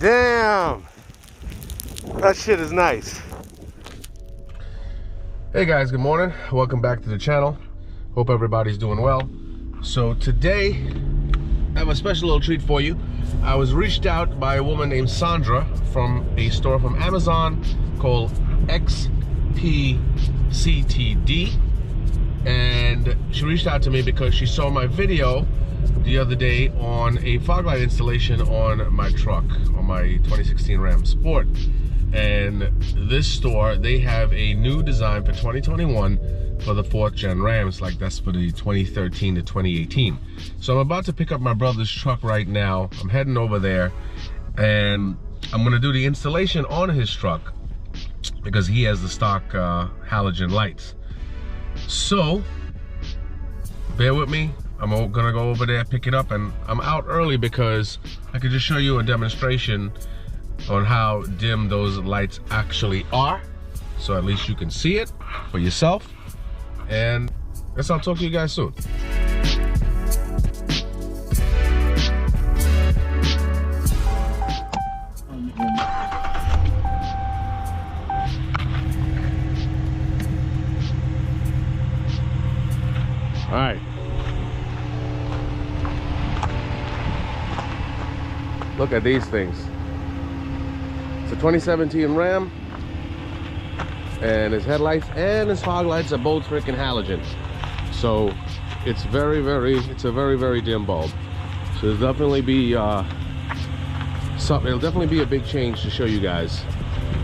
Damn, that shit is nice. Hey guys, good morning. Welcome back to the channel. Hope everybody's doing well. So today, I have a special little treat for you. I was reached out by a woman named Sandra from a store from Amazon called XPCTD. And she reached out to me because she saw my video the other day on a fog light installation on my truck, on my 2016 Ram Sport. And this store, they have a new design for 2021 for the 4th gen Rams, like that's for the 2013 to 2018. So I'm about to pick up my brother's truck right now. I'm heading over there and I'm gonna do the installation on his truck because he has the stock halogen lights. So bear with me. I'm gonna go over there, pick it up, and I'm out early because I could just show you a demonstration on how dim those lights actually are, so at least you can see it for yourself. And I guess I'll talk to you guys soon. All right. Look at these things. It's a 2017 Ram, and his headlights and his fog lights are both freaking halogen. So it's a very, very dim bulb. So there'll definitely be something. It'll definitely be a big change to show you guys.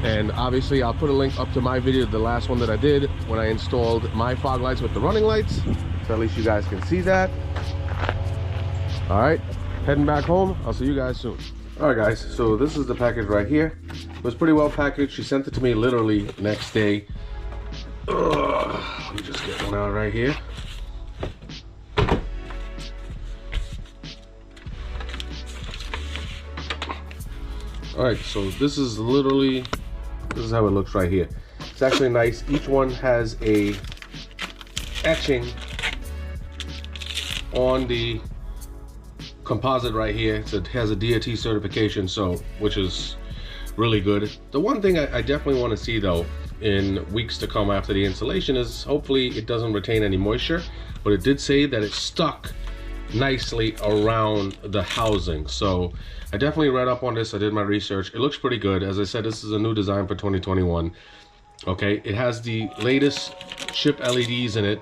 And obviously I'll put a link up to my video, the last one that I did when I installed my fog lights with the running lights, so at least you guys can see that. All right, heading back home. I'll see you guys soon. All right guys, so this is the package right here. It was pretty well packaged. She sent it to me literally next day. Let me just get one out right here. All right, so this is literally, this is how it looks right here. It's actually nice. Each one has a etching on the composite right here. So it has a DOT certification, so which is really good. The one thing I definitely want to see though in weeks to come after the installation is hopefully it doesn't retain any moisture, but it did say that it stuck nicely around the housing. So I definitely read up on this. I did my research. It looks pretty good. As I said, this is a new design for 2021. Okay, it has the latest chip LEDs in it.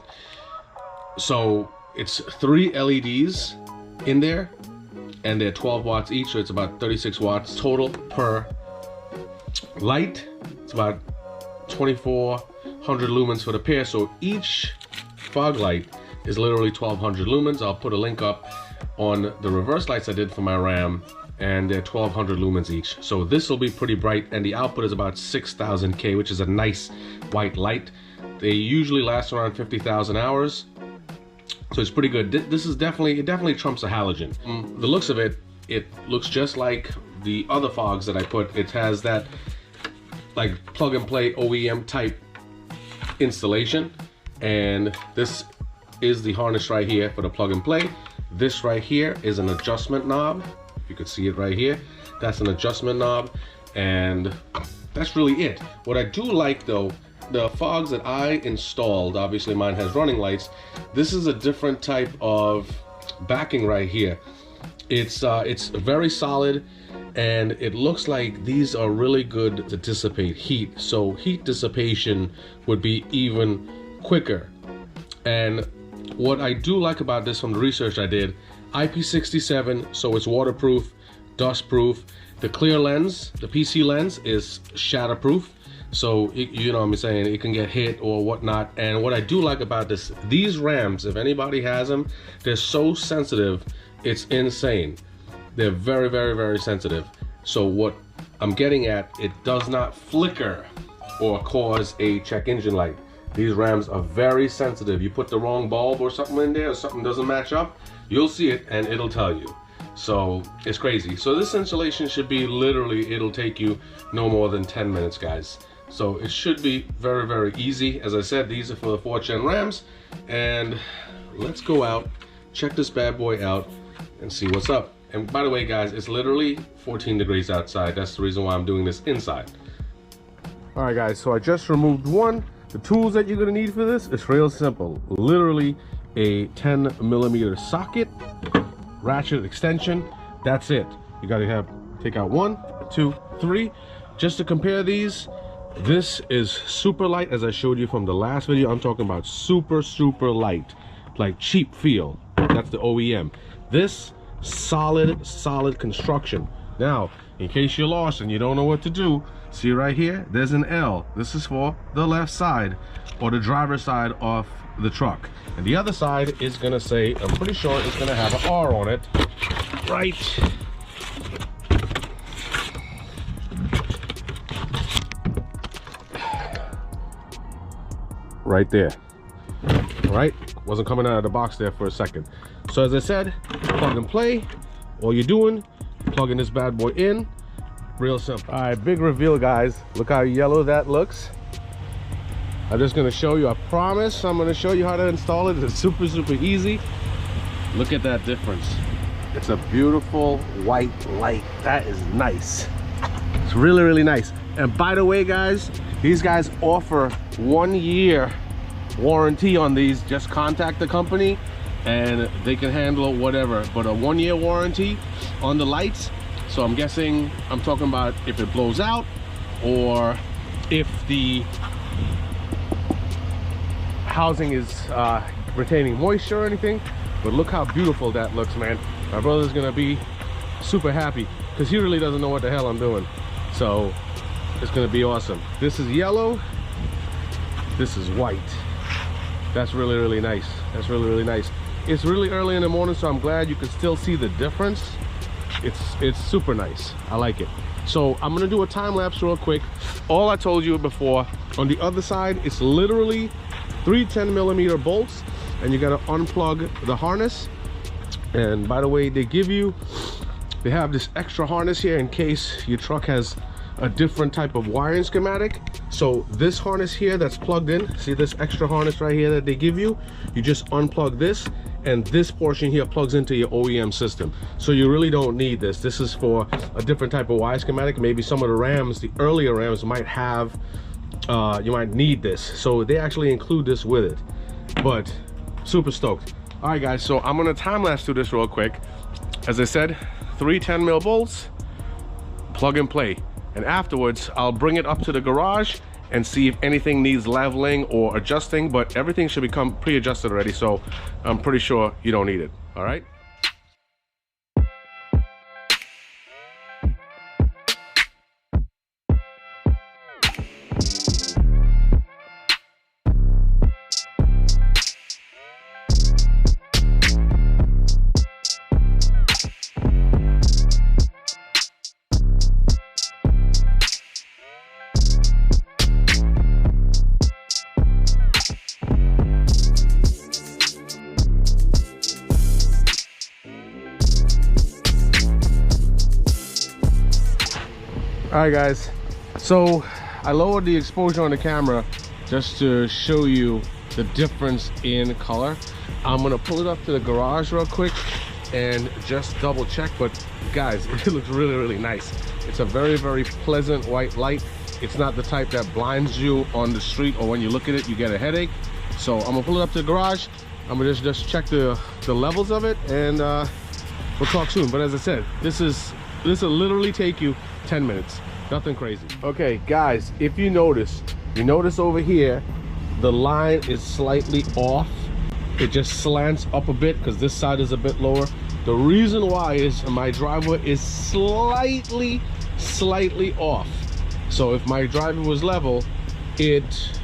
So it's 3 LEDs in there, and they're 12 watts each, so it's about 36 watts total per light. It's about 2400 lumens for the pair, so each fog light is literally 1200 lumens. I'll put a link up on the reverse lights I did for my Ram, and they're 1200 lumens each. So this will be pretty bright, and the output is about 6000 K, which is a nice white light. They usually last around 50,000 hours. So it's pretty good. This is definitely, it definitely trumps a halogen. The looks of it, it looks just like the other fogs that I put. It has that like plug and play OEM type installation. And this is the harness right here for the plug and play. This right here is an adjustment knob. If you could see it right here, that's an adjustment knob. And that's really it. What I do like though, the fogs that I installed, obviously mine has running lights. This is a different type of backing right here. It's very solid, and it looks like these are really good to dissipate heat. So heat dissipation would be even quicker. And what I do like about this from the research I did, IP67, so it's waterproof, dustproof. The clear lens, the PC lens, is shatterproof. So, you know what I'm saying, it can get hit or whatnot. And what I do like about this, these Rams, if anybody has them, they're so sensitive, it's insane. They're very sensitive. So what I'm getting at, it does not flicker or cause a check engine light. These Rams are very sensitive. You put the wrong bulb or something in there, or something doesn't match up, you'll see it and it'll tell you. So it's crazy. So this installation should be literally, it'll take you no more than 10 minutes, guys. So it should be very easy. As I said, these are for the 4th gen Rams. And let's go out, check this bad boy out, and see what's up. And by the way, guys, it's literally 14 degrees outside. That's the reason why I'm doing this inside. All right, guys, so I just removed one. The tools that you're gonna need for this is real simple. Literally a 10mm socket, ratchet extension. That's it. You gotta take out 1, 2, 3. Just to compare these, this is super light, as I showed you from the last video. I'm talking about super, super light, like cheap feel. That's the OEM. This solid construction. Now, in case you're lost and you don't know what to do, see right here, there's an L. This is for the left side or the driver's side of the truck. And the other side is gonna say, I'm pretty sure it's gonna have an R on it. Right there. All right, wasn't coming out of the box there for a second. So as I said, plug and play. All you're doing, plugging this bad boy in. Real simple. All right, big reveal, guys. Look how yellow that looks. I'm just gonna show you, I promise I'm gonna show you how to install it. It's super easy. Look at that difference. It's a beautiful white light. That is nice. It's really nice. And by the way, guys, these guys offer 1 year warranty on these. Just contact the company and they can handle whatever, but a 1 year warranty on the lights. So I'm guessing, I'm talking about if it blows out or if the housing is retaining moisture or anything. But look how beautiful that looks, man. My brother's gonna be super happy because he really doesn't know what the hell I'm doing. So it's gonna be awesome. This is yellow, this is white. That's really nice. That's really nice. It's really early in the morning, so I'm glad you can still see the difference. It's super nice. I like it. So I'm gonna do a time lapse real quick. All I told you before, on the other side, it's literally 3 10mm bolts, and you gotta unplug the harness. And by the way, they have this extra harness here in case your truck has a different type of wiring schematic. So this harness here that's plugged in, see this extra harness right here that they give you, you just unplug this, and this portion here plugs into your OEM system. So you really don't need this. This is for a different type of wire schematic. Maybe some of the Rams, the earlier Rams, might have you might need this, so they actually include this with it. But super stoked. All right, guys, so I'm gonna time lapse through this real quick. As I said, 3 10mm bolts, plug and play. And afterwards, I'll bring it up to the garage and see if anything needs leveling or adjusting, but everything should become pre-adjusted already, so I'm pretty sure you don't need it. All right? All right, guys, so I lowered the exposure on the camera just to show you the difference in color. I'm gonna pull it up to the garage real quick and just double check, but guys, it looks really nice. It's a very pleasant white light. It's not the type that blinds you on the street, or when you look at it you get a headache. So I'm gonna pull it up to the garage. I'm gonna just check the levels of it, and we'll talk soon. But as I said, this will literally take you 10 minutes, nothing crazy. Okay, guys, if you notice over here, the line is slightly off. It just slants up a bit because this side is a bit lower. The reason why is my driveway is slightly off. So if my driveway was level, the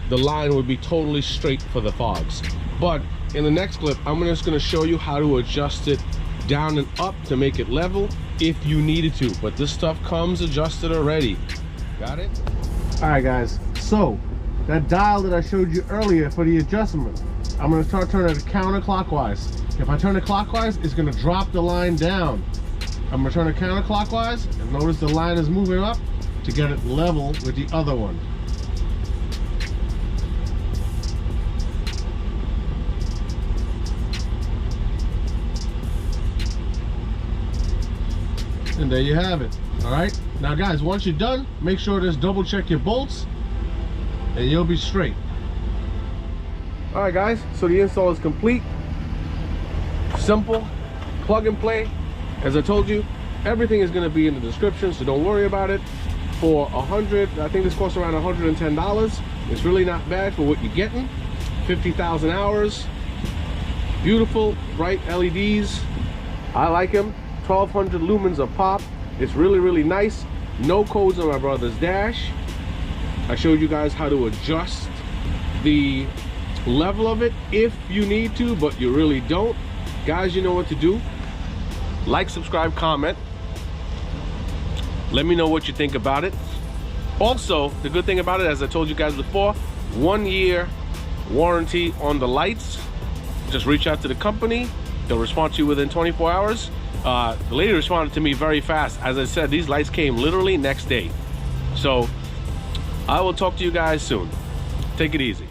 line would be totally straight for the fogs. But in the next clip, I'm just gonna show you how to adjust it down and up to make it level if you needed to, but this stuff comes adjusted already. Got it? All right, guys, so that dial that I showed you earlier for the adjustment, I'm gonna start turning it counterclockwise. If I turn it clockwise, it's gonna drop the line down. I'm gonna turn it counterclockwise, and notice the line is moving up to get it level with the other one. And there you have it. All right, now guys, once you're done, make sure to just double check your bolts and you'll be straight. All right guys, so the install is complete. Simple, plug and play. As I told you, everything is going to be in the description, so don't worry about it. For I think this costs around $110. It's really not bad for what you're getting. 50,000 hours, beautiful bright LEDs. I like them. 1200 lumens a pop. It's really nice. No codes on my brother's dash. I showed you guys how to adjust the level of it if you need to, but you really don't. Guys, you know what to do. Like, subscribe, comment. Let me know what you think about it. Also, the good thing about it, as I told you guys before, 1 year warranty on the lights. Just reach out to the company. They'll respond to you within 24 hours. The lady responded to me very fast. As I said, these lights came literally next day. So I will talk to you guys soon. Take it easy.